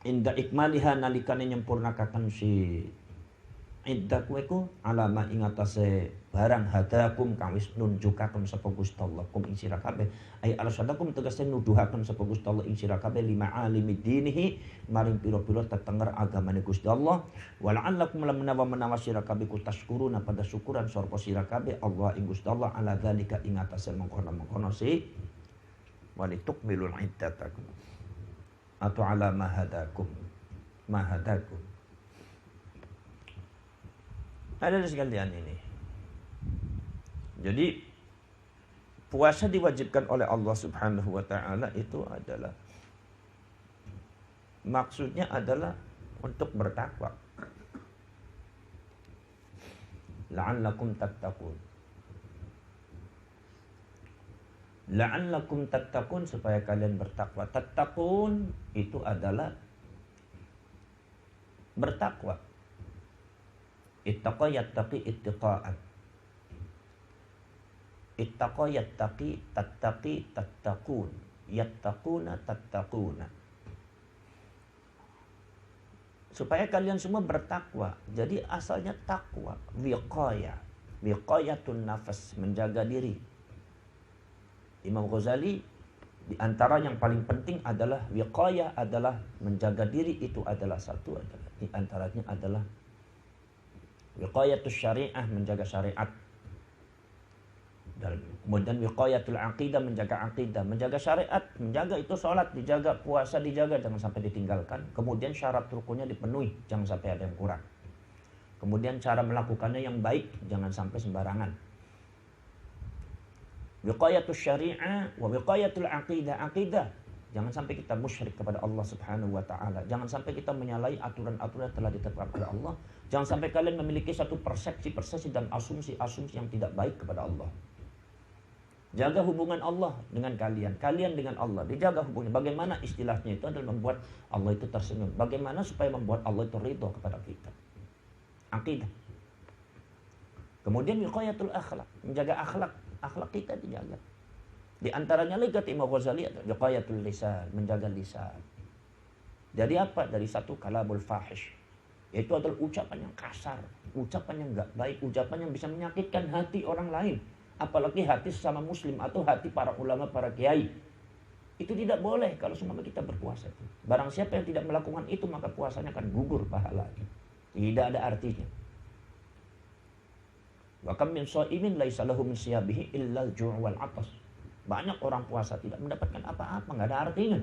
inda ikmaliha nalikane nyempurnakaken si iddah kueku alama ing atase barang hadakum kang wis nunjukaken sapa Gusti Allah kum ing sira kabeh ay alasadakum tegese nuduhaken sapa Gusti Allah ing sira kabeh lima alimi dinihi maring pira-pira tetenger agamane Gusti Allah wala'allakum lam menawa sira kabeh ku tashkuruna pada syukuran sapa sira kabeh Allah ing Gusti Allah ala zalika ing atase mengkono-mengkono si walitukmilul iddatakum atau ala mahadakum ada sekalian ini. Jadi puasa diwajibkan oleh Allah Subhanahu wa taala itu adalah maksudnya adalah untuk bertakwa. La'allakum tattaqun. La'allakum tattaqun, supaya kalian bertakwa. Tattaqun itu adalah bertakwa. Ittaqa yattaqi ittiqa'an. Ittaqa yattaqi tattaqi tattaqun. Yattaquna tattaquna. Supaya kalian semua bertakwa. Jadi asalnya takwa, wiqayah. Wiqayatun nafas, menjaga diri. Imam Ghazali, di antara yang paling penting adalah wiqayah, adalah menjaga diri. Itu adalah satu, adalah di antaranya adalah wiqayatus syariah, menjaga syariat. Dan kemudian wiqayatul aqidah, menjaga aqidah, menjaga syariat, menjaga itu sholat, dijaga, puasa dijaga, jangan sampai ditinggalkan. Kemudian syarat rukunnya dipenuhi, jangan sampai ada yang kurang. Kemudian cara melakukannya yang baik, jangan sampai sembarangan. Wiqayatul syariah wa wiqayatul aqidah. Aqidah, jangan sampai kita musyrik kepada Allah Subhanahu wa taala. Jangan sampai kita menyalahi aturan-aturan yang telah ditetapkan oleh Allah. Jangan sampai kalian memiliki satu persepsi dan asumsi yang tidak baik kepada Allah. Jaga hubungan Allah dengan kalian, kalian dengan Allah, dijaga hubungan. Bagaimana istilahnya itu adalah membuat Allah itu tersenyum. Bagaimana supaya membuat Allah itu ridho kepada kita. Aqidah. Kemudian wiqayatul akhlak, menjaga akhlak kita dijaga. Di antaranya lagi kata Imam Ghazali adalah wiqayatul lisan, menjaga lisan. Dari apa? Dari satu kalamul fahish. Yaitu adalah ucapan yang kasar, ucapan yang enggak baik, ucapan yang bisa menyakitkan hati orang lain. Apalagi hati sesama muslim atau hati para ulama, para kiai. Itu tidak boleh kalau semua kita berpuasa itu. Barang siapa yang tidak melakukan itu, maka puasanya akan gugur pahalanya. Tidak ada artinya. Wa kam min shaimin laisa lahu min siyabihi illa al-ju' wal 'atas. Banyak orang puasa tidak mendapatkan apa-apa, enggak ada artinya.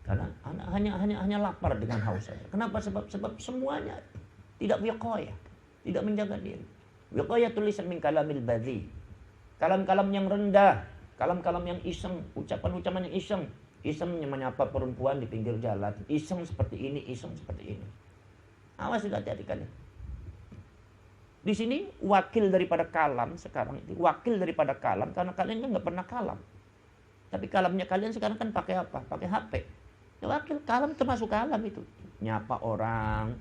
Karena hanya lapar dengan haus saja. Kenapa? Sebab semuanya tidak wiqayah, tidak menjaga diri. Wiqayatul lisan min kalamil badhi. Kalam-kalam yang rendah, kalam-kalam yang iseng, ucapan-ucapan yang iseng. Iseng menyapa perempuan di pinggir jalan, iseng seperti ini, iseng seperti ini. Awas, hati-hati kalian. Di sini wakil daripada kalam sekarang itu, wakil daripada kalam, karena kalian kan nggak pernah kalam. Tapi kalamnya kalian sekarang kan pakai apa? Pakai HP. Ya, wakil kalam termasuk kalam itu. Nyapa orang,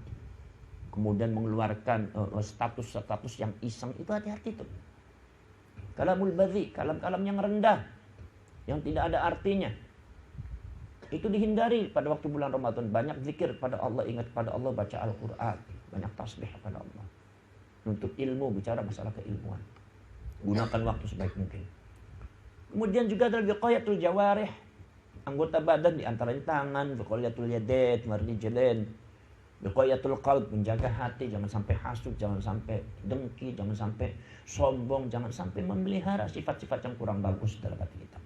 kemudian mengeluarkan status-status yang iseng, itu hati-hati tuh. Kalamul badhi, kalam-kalam yang rendah, yang tidak ada artinya. Itu dihindari pada waktu bulan Ramadan. Banyak zikir pada Allah, ingat pada Allah, baca Al-Quran, banyak tasbih pada Allah. Untuk ilmu, bicara masalah keilmuan. Gunakan waktu sebaik mungkin. Kemudian juga adalah wiqayatul jawarih, anggota badan, di antaranya tangan, wiqayatul yadet, marrijalain, wiqayatul qalb, menjaga hati, jangan sampai hasud, jangan sampai dengki, jangan sampai sombong, jangan sampai memelihara sifat-sifat yang kurang bagus dalam hati kita.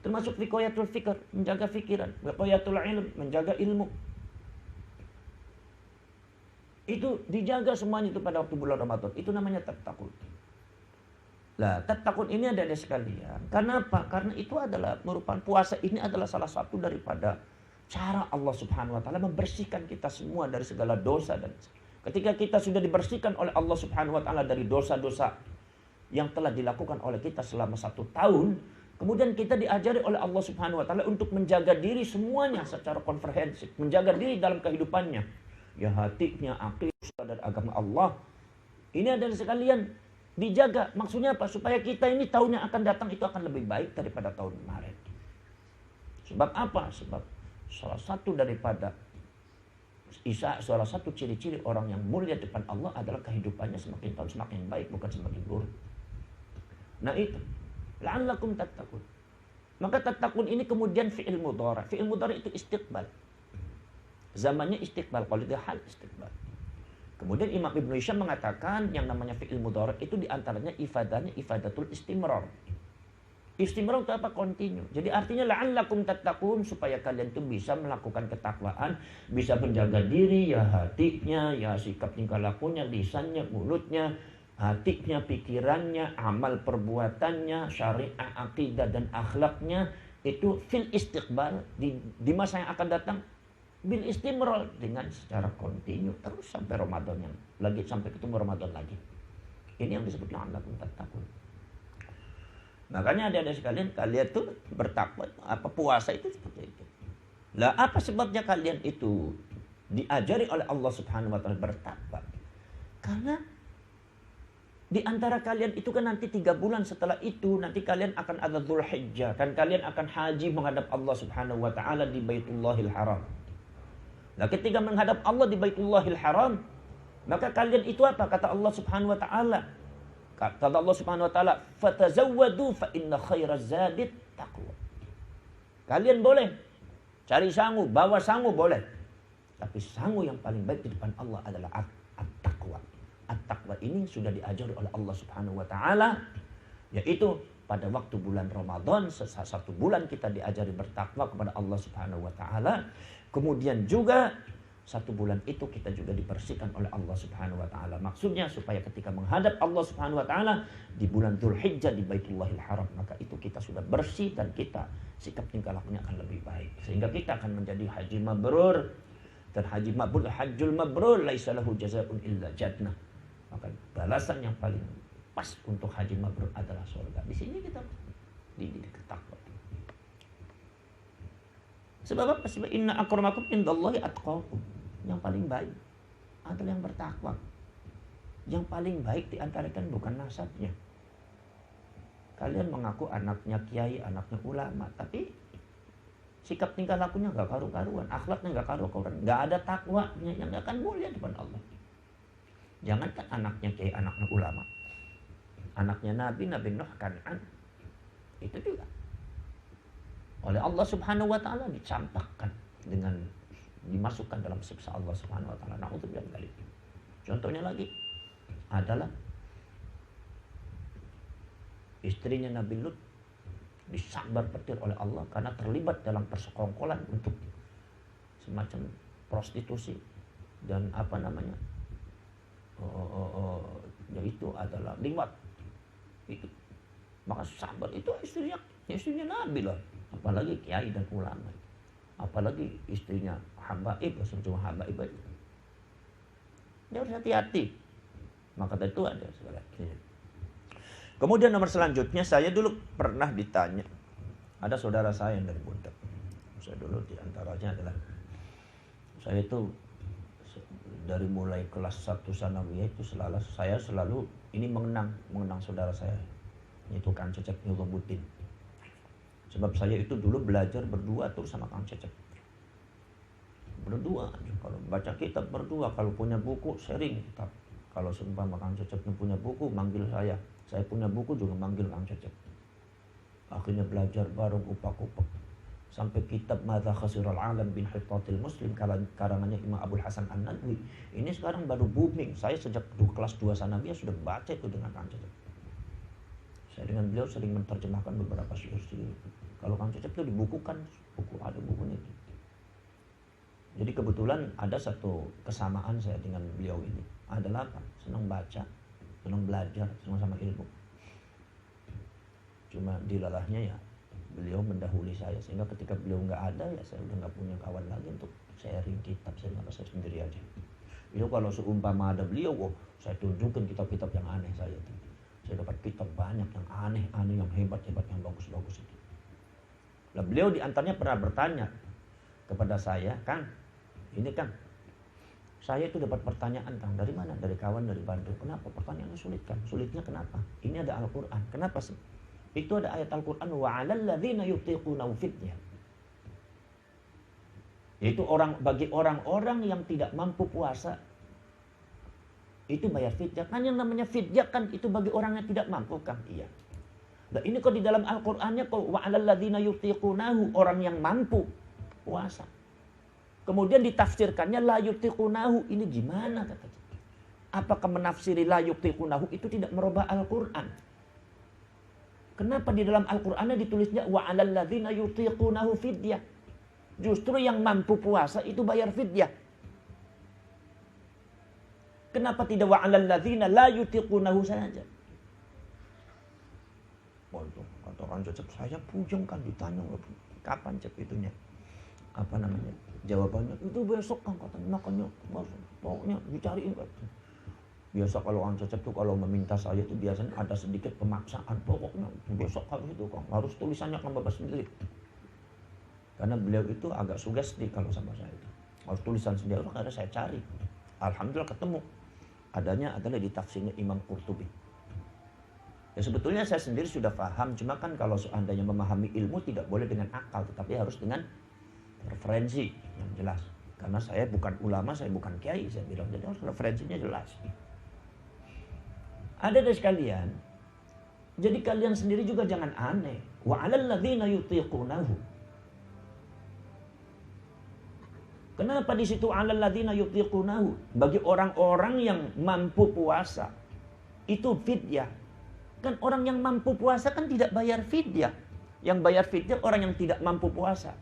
Termasuk wiqayatul fikr, menjaga fikiran, wiqayatul ilm, menjaga ilmu. Itu dijaga semuanya itu pada waktu bulan Ramadan. Itu namanya tattaqun. Lah, tattaqun ini ada sekalian. Karena apa? Karena itu adalah merupakan, puasa ini adalah salah satu daripada cara Allah Subhanahu wa taala membersihkan kita semua dari segala dosa. Dan ketika kita sudah dibersihkan oleh Allah Subhanahu wa taala dari dosa-dosa yang telah dilakukan oleh kita selama 1 tahun, kemudian kita diajari oleh Allah Subhanahu wa taala untuk menjaga diri semuanya secara komprehensif, menjaga diri dalam kehidupannya. Ya, hatinya, akidah dan agama Allah. Ini adalah sekalian dijaga. Maksudnya apa? Supaya kita ini tahun yang akan datang itu akan lebih baik daripada tahun kemarin. Sebab apa? Sebab salah satu ciri-ciri orang yang mulia depan Allah adalah kehidupannya semakin tahun semakin baik, bukan semakin buruk. Nah itu, la'allakum tattaqun. Maka tattaqun ini kemudian fi'il mudhari'. Fi'il mudhari' itu istiqbal. Zamannya istiqbal, kalau dia hal istiqbal. Kemudian Imam Ibnu Hisham mengatakan yang namanya fi'il mudhari' itu diantaranya ifadahnya ifadatul istimrar. Istimrar itu apa? Continue. Jadi artinya la'allakum tattaqun, supaya kalian itu bisa melakukan ketakwaan, bisa menjaga diri, ya hatinya, ya sikap tingkah lakunya, lisannya, mulutnya, hatinya, pikirannya, amal perbuatannya, syariah, akidah dan akhlaknya itu fil istiqbal, di masa yang akan datang. bil istimrol, dengan secara kontinu terus sampai Ramadan, yang lagi sampai ketemu Ramadan lagi. Ini yang disebut la'allakum tattaqun. Makanya adik-adik sekalian, kalian tuh bertakwa, puasa itu seperti itu. Lah apa sebabnya kalian itu diajari oleh Allah Subhanahu wa taala bertakwa? Karena di antara kalian itu kan nanti 3 bulan setelah itu nanti kalian akan ada Dzulhijjah dan kalian akan haji menghadap Allah Subhanahu wa taala di Baitullahil Haram. Nah, ketika menghadap Allah di Baitullahil Haram, maka kalian itu apa? Kata Allah Subhanahu wa taala. Kata Allah Subhanahu wa taala, "Fatazawwadu fa inna khairaz zadit taqwa." Kalian boleh cari sangu, bawa sangu boleh. Tapi sangu yang paling baik di depan Allah adalah at-taqwa. At-taqwa ini sudah diajari oleh Allah Subhanahu wa taala, yaitu pada waktu bulan Ramadan, 1 bulan kita diajari bertakwa kepada Allah Subhanahu wa taala. Kemudian juga 1 bulan itu kita juga dibersihkan oleh Allah Subhanahu wa taala. Maksudnya supaya ketika menghadap Allah Subhanahu wa taala di bulan Dzulhijjah di Baitullahil Haram, maka itu kita sudah bersih dan kita sikap tingkah lakunya akan lebih baik. Sehingga kita akan menjadi haji mabrur. Dan haji mabrur, hajjul mabrur laisa lahu jazaa'un illa jannah. Maka balasan yang paling pas untuk haji mabrur adalah surga. Di sini kita dididik takwa. Sebab apa? Sebab inna akramakum indallahi atqakum. Yang paling baik adalah yang bertakwa. Yang paling baik di antara kalian bukan nasabnya. Kalian mengaku anaknya kiai, anaknya ulama, tapi sikap tingkah lakunya enggak karu-karuan, akhlaknya enggak karu-karuan, enggak ada takwanya, yang enggak akan mulia depan Allah. Jangankan anaknya kiai, anaknya ulama. Anaknya Nabi Nuh Kan'an. Itu juga oleh Allah Subhanahu wa taala dicampakkan dengan dimasukkan dalam siksa Allah Subhanahu wa taala. Na'udzubillah min dzalik. Contohnya lagi adalah istrinya Nabi Lut disambar petir oleh Allah karena terlibat dalam persekongkolan untuk semacam prostitusi dan yaitu adalah liwat. Itu maka sabar itu istrinya Nabi loh, apalagi kiai dan ulama, apalagi istrinya habaib, cuma habaib aja. Dia harus hati-hati. Maka itu ada segala. Kemudian nomor selanjutnya, saya dulu pernah ditanya, ada saudara saya yang dari Buntet. Saya dulu diantaranya adalah, saya itu dari mulai kelas 1 sanawiyah itu saya selalu ini mengenang saudara saya, yaitu Kang Cecep Nyurubutin. Sebab saya itu dulu belajar berdua terus sama Kang Cecep. Berdua, kalau baca kitab berdua, kalau punya buku sharing kitab. Kalau seumpama Kang Cecep punya buku, manggil saya punya buku juga manggil Kang Cecep. Akhirnya belajar bareng upak-upak sampai kitab Madza Khasiral Alam bin Hittatil Muslim karangannya Imam Abdul Hasan An-Nadwi. Ini sekarang baru booming. Saya sejak kelas 2 sanawiyah sudah baca itu dengan Kang Cecep. Saya dengan beliau sering menerjemahkan beberapa syair. Kalau Kang Cecep itu dibukukan, ada bukunya itu. Jadi kebetulan ada satu kesamaan saya dengan beliau ini. Adalah apa? Senang baca, senang belajar, senang sama ilmu. Cuma dilalahnya ya beliau mendahului saya, sehingga ketika beliau nggak ada ya saya udah nggak punya kawan lagi untuk sharing kitab. Saya sendiri aja. Itu kalau seumpama ada beliau, saya tunjukkan kitab-kitab yang aneh saya itu. Saya dapat kitab banyak yang aneh-aneh, yang hebat-hebat, yang bagus-bagus itu. Nah, beliau diantaranya pernah bertanya kepada saya, Kang, ini Kang, saya itu dapat pertanyaan Kang, dari mana? Dari kawan dari Bandung. Kenapa? Pertanyaannya sulit Kang. Sulitnya kenapa? Ini ada Al-Quran. Kenapa sih? Itu ada ayat Al-Quran, wa 'alal ladzina yutiqunahu fidyah. Yaitu bagi orang-orang yang tidak mampu puasa itu bayar fidyah. Kan yang namanya fidyah kan itu bagi orang yang tidak mampu Kang. Iya. Nah, ini kok di dalam Al-Qur'annya kok wa 'alal ladzina yutiqunahu, orang yang mampu puasa. Kemudian ditafsirkannya la yutiqunahu, ini gimana katanya? Apakah menafsiri la yutiqunahu itu tidak merubah Al-Qur'an? Kenapa di dalam Al-Qur'annya ditulisnya wa 'alal ladzina yutiqunahu fidyah? Justru yang mampu puasa itu bayar fidyah. Kenapa tidak wa 'alal ladzina la yutiqunahu saja? Waduh, kata Kang Cecep, saya pujeng kan ditanya kapan Cep itunya. Jawabannya, itu besok kan katanya, makanya pokoknya dicariin. Biasa kalau orang cecep tuh kalau meminta saya tuh biasanya ada sedikit pemaksaan. Pokoknya besok harus itu Kang, harus tulisannya Kang Bapak sendiri. Karena beliau itu agak sugesti kalau sama saya itu. Harus tulisan sendiri, karena saya cari. Alhamdulillah ketemu. Adanya adalah di tafsirnya Imam Qurtubi. Ya sebetulnya saya sendiri sudah paham, cuma kan kalau seandainya memahami ilmu tidak boleh dengan akal, tetapi harus dengan referensi yang jelas. Karena saya bukan ulama, saya bukan kiai, saya bilang, jadi harus referensinya jelas. Ada dari sekalian, jadi kalian sendiri juga jangan aneh. Wa 'alal ladzina yutiqunahu. Kenapa di situ 'alal ladzina yutiqunahu? Bagi orang-orang yang mampu puasa. Itu fidyah. Kan orang yang mampu puasa kan tidak bayar fidyah. Yang bayar fidyah orang yang tidak mampu puasa.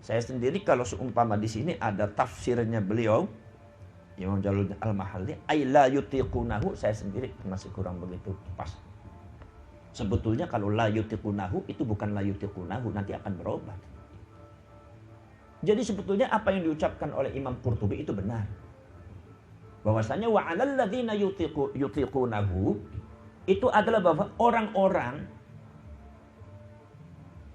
Saya sendiri kalau seumpama di sini ada tafsirnya beliau Imam Jalaluddin Al-Mahalli, ay la yutiqunahu, saya sendiri masih kurang begitu pas. Sebetulnya kalau la yutiqunahu itu bukan la yutiqunahu, nanti akan berubah. Jadi sebetulnya apa yang diucapkan oleh Imam Qurtubi itu benar. Bahwasanya wa 'alal ladzina yutiqunahu itu adalah bahwa orang-orang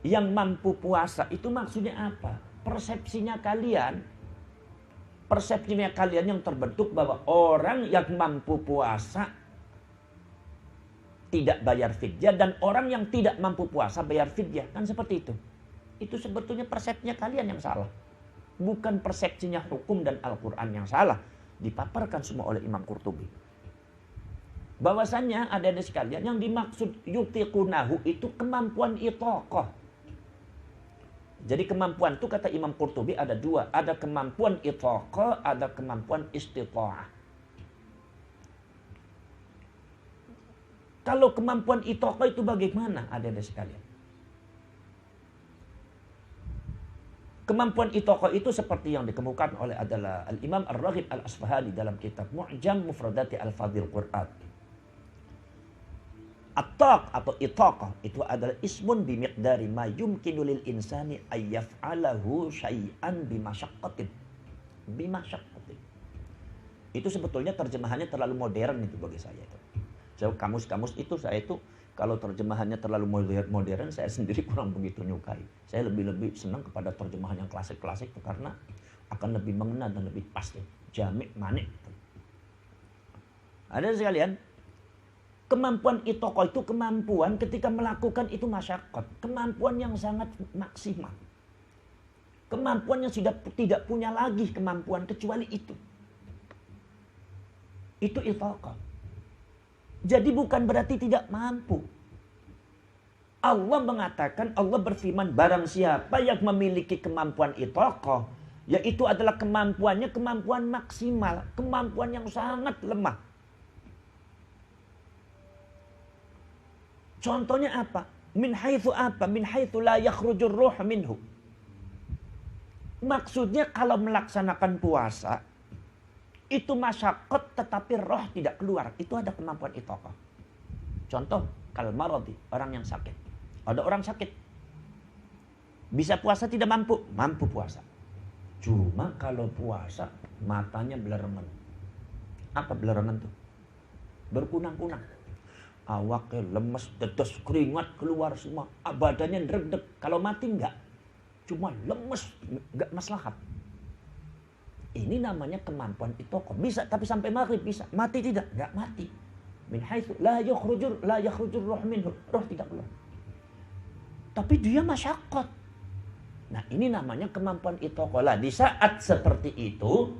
yang mampu puasa itu maksudnya apa? Persepsinya kalian yang terbentuk bahwa orang yang mampu puasa tidak bayar fidyah dan orang yang tidak mampu puasa bayar fidyah, kan seperti itu. Itu sebetulnya persepsinya kalian yang salah, bukan persepsinya hukum dan Al-Quran yang salah. Dipaparkan semua oleh Imam Qurtubi. Bahwasannya ada sekalian yang dimaksud yutiqunahu itu kemampuan itaqah. Jadi kemampuan itu kata Imam Qurtubi ada dua. Ada kemampuan itaqah, ada kemampuan istita'ah. Kalau kemampuan itaqah itu bagaimana? Ada sekalian. Kemampuan itaqah itu seperti yang dikemukakan oleh adalah Al-Imam Ar-Raghib Al-Asfahani dalam kitab Mu'jam Mufradati Al-Fadhil Qur'an. At-taq atau itaqah itu adalah ismun bimiqdari ma yumkinu lil insani ay yaf'alahu syai'an bimasyaqqatin. Bimasyaqqatin. Itu sebetulnya terjemahannya terlalu modern itu bagi saya itu. So, kamus-kamus itu saya itu kalau terjemahannya terlalu modern saya sendiri kurang begitu nyukai. Saya lebih senang kepada terjemahan yang klasik-klasik itu karena akan lebih mengena dan lebih pasti. Jami' manik. Ada sekalian, kemampuan itaqah itu kemampuan ketika melakukan itu masyaqqat. Kemampuan yang sangat maksimal. Kemampuan yang sudah tidak punya lagi kemampuan kecuali itu. Itu itaqah. Jadi bukan berarti tidak mampu. Allah mengatakan, Allah berfirman, barang siapa yang memiliki kemampuan itaqah, yaitu adalah kemampuannya kemampuan maksimal. Kemampuan yang sangat lemah. Contohnya apa? Min haitsu apa? Min haitsu la yakhrujur ruh minhu. Maksudnya kalau melaksanakan puasa itu masyaqqat tetapi roh tidak keluar. Itu ada kemampuan itaqah. Contoh, kal maradi, orang yang sakit. Ada orang sakit. Bisa puasa tidak mampu? Mampu puasa. Cuma kalau puasa matanya belerengan. Apa belerengan tuh? Berkunang-kunang. Awaknya lemes, dedes, keringat keluar semua. Badannya ndredeg. Kalau mati enggak. Cuma lemes, enggak maslahat. Ini namanya kemampuan itaqah. Bisa, tapi sampai maghrib bisa. Mati tidak? Enggak mati. Min haitsu la yakhrujur ruh minhu. Roh tidak keluar. Tapi dia masyaqqat. Nah ini namanya kemampuan itaqah. Lah di saat seperti itu,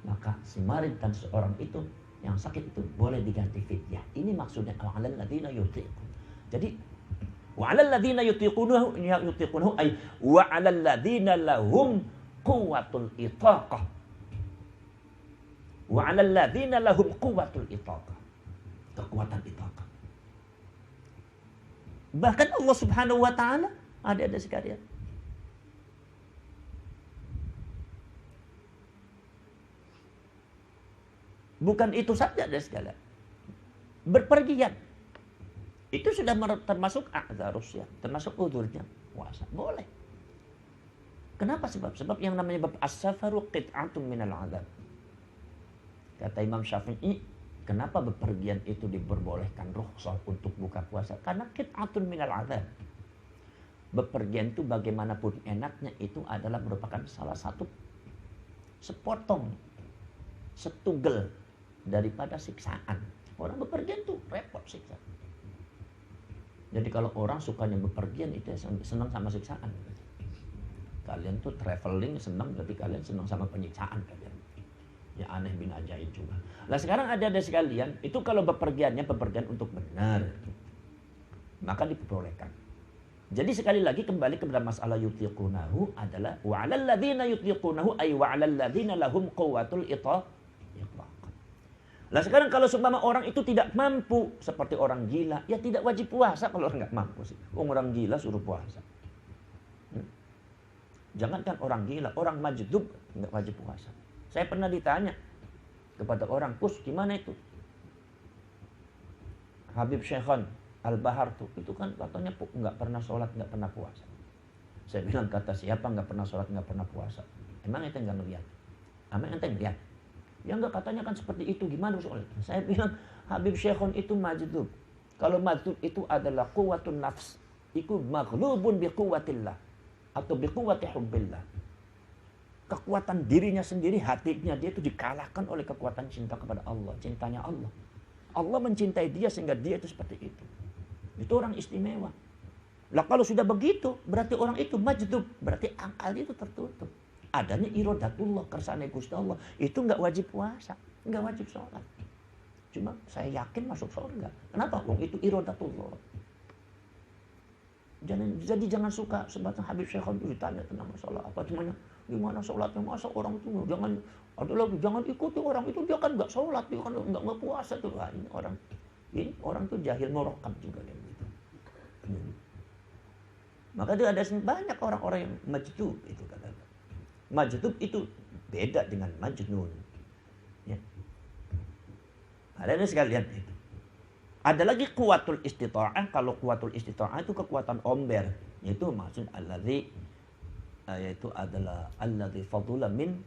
maka si marid dan seorang itu yang sakit itu boleh diganti fidyah. Ini maksudnya wa'alal ladzina yutiqun. Jadi wa'alal ladzina yutiqunahu ay wa'alal ladzina lahum quwwatul itaqah. Wa'alal ladzina lahum quwwatul itaqah. Kekuatan itaqah. Bahkan Allah Subhanahu wa taala ada sekalian. Bukan itu saja ada segala. Berpergian. Itu sudah termasuk a'dzarus ya, termasuk udhurnya puasa. Boleh. Kenapa sebab? Sebab yang namanya as-safaru qit'atun minal adab. Kata Imam Syafi'i, kenapa bepergian itu diperbolehkan rukhsah untuk buka puasa? Karena qit'atun minal adab. Bepergian itu bagaimanapun enaknya itu adalah merupakan salah satu sepotong, setugel daripada siksaan. Orang bepergian tuh repot siksa. Jadi kalau orang sukanya bepergian itu senang sama siksaan. Kalian tuh traveling senang, berarti kalian senang sama penyiksaan kalian. Ya aneh bin ajaib juga. Nah sekarang ada sekalian, itu kalau bepergian untuk benar, maka diperbolehkan. Jadi sekali lagi kembali kepada masalah yutiqunahu adalah wa 'alal ladzina yutiqunahu ay wa 'alal ladzina lahum quwwatul ittaq. Nah sekarang kalau seumpama orang itu tidak mampu seperti orang gila, ya tidak wajib puasa kalau orang nggak mampu sih. Orang gila suruh puasa. Jangankan orang gila, orang majdub nggak wajib puasa. Saya pernah ditanya kepada orang, Kus gimana itu? Habib Syekhan Al-Bahar tuh, itu kan katanya nggak pernah sholat, nggak pernah puasa. Saya bilang, kata siapa nggak pernah sholat, nggak pernah puasa? Emang ente nggak ngeliat? Emang ente ngeliat? Ya nggak, katanya kan seperti itu, gimana soalnya? Saya bilang, Habib Syekhan itu majdub. Kalau majdub itu adalah quwwatun nafs, itu maghlubun bi quwwatillah atau bi quwwati hubbillah. Kekuatan dirinya sendiri, hatinya dia itu dikalahkan oleh kekuatan cinta kepada Allah, cintanya Allah. Allah mencintai dia sehingga dia itu seperti itu. Itu orang istimewa. Lah kalau sudah begitu, berarti orang itu majdub, berarti akalnya itu tertutup. Adanya iradatullah, kersane Gusti Allah, itu enggak wajib puasa, enggak wajib sholat. Cuma saya yakin masuk surga. Kenapa? Wong itu iradatullah. Jadi jangan suka sebatang Habib Syekhan itu ditanya tentang masalah apa, cumanya gimana sholatnya, masa orang itu jangan, ada lagi jangan ikuti orang itu, dia kan nggak sholat, dia kan nggak puasa tuh. Wah, ini orang tuh jahil murokab juga kayak gitu. Maka itu ada banyak orang-orang yang majdub itu kata. Majdub itu beda dengan majnun. Ya. Ada sekalian itu. Ada lagi kuwatul istita'ah. Kalau kuwatul istita'ah itu kekuatan omber. Yaitu maksud alladzi, yaitu adalah alladzi fadula min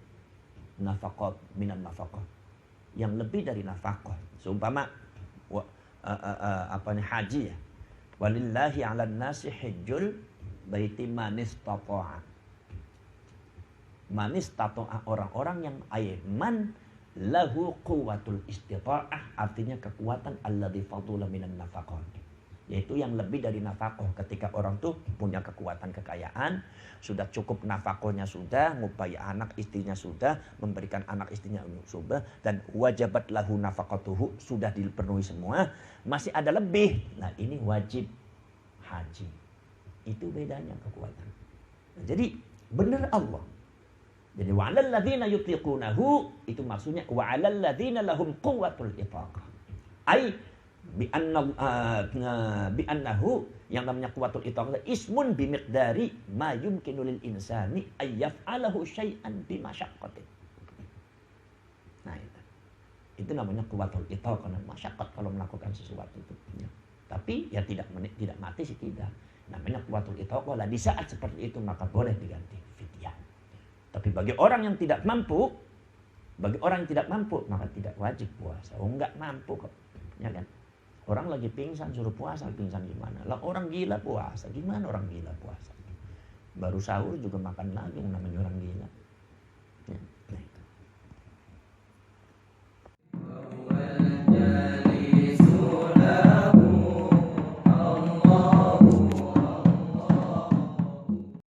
nafaqat, minan nafaqah. Yang lebih dari nafaqah. Seumpama haji ya. Walillahi 'alan nasi hajjul baiti man istata'a. Man istata'a, orang-orang yang man lahu quwwatul istita'ah, artinya kekuatan alladzi fadula minan nafaqah, yaitu yang lebih dari nafaqah. Ketika orang tuh punya kekuatan kekayaan, sudah cukup nafaqahnya, sudah ngupai anak istrinya, sudah memberikan anak istrinya sudah, dan wajabat lahu nafaqatuhu, sudah dipenuhi semua, masih ada lebih. Nah, ini wajib haji. Itu bedanya kekuatan. Nah, jadi benar Allah. Jadi wa'alal ladzina yutiqunahu, itu maksudnya wa'alal ladzina lahum quwwatul itaqah. Ai bi annahu, yang namanya quwwatul itaqah ismun bi miqdari ma yumkinu lil insani ay yaf'alahu syai'an bi masyaqqatin. Nah, itu namanya quwwatul itaqah, masyaqqat kalau melakukan sesuatu itu. Ya. Tapi ya tidak mati sih tidak. Namanya quwwatul itaqah lah, di saat seperti itu maka boleh diganti fidyah. Tapi bagi orang yang tidak mampu, maka tidak wajib puasa. Oh, enggak mampu kok. Ya kan? Orang lagi pingsan suruh puasa, pingsan gimana? Lah orang gila puasa, gimana orang gila puasa? Baru sahur juga makan lagi, namanya orang gila. Ya.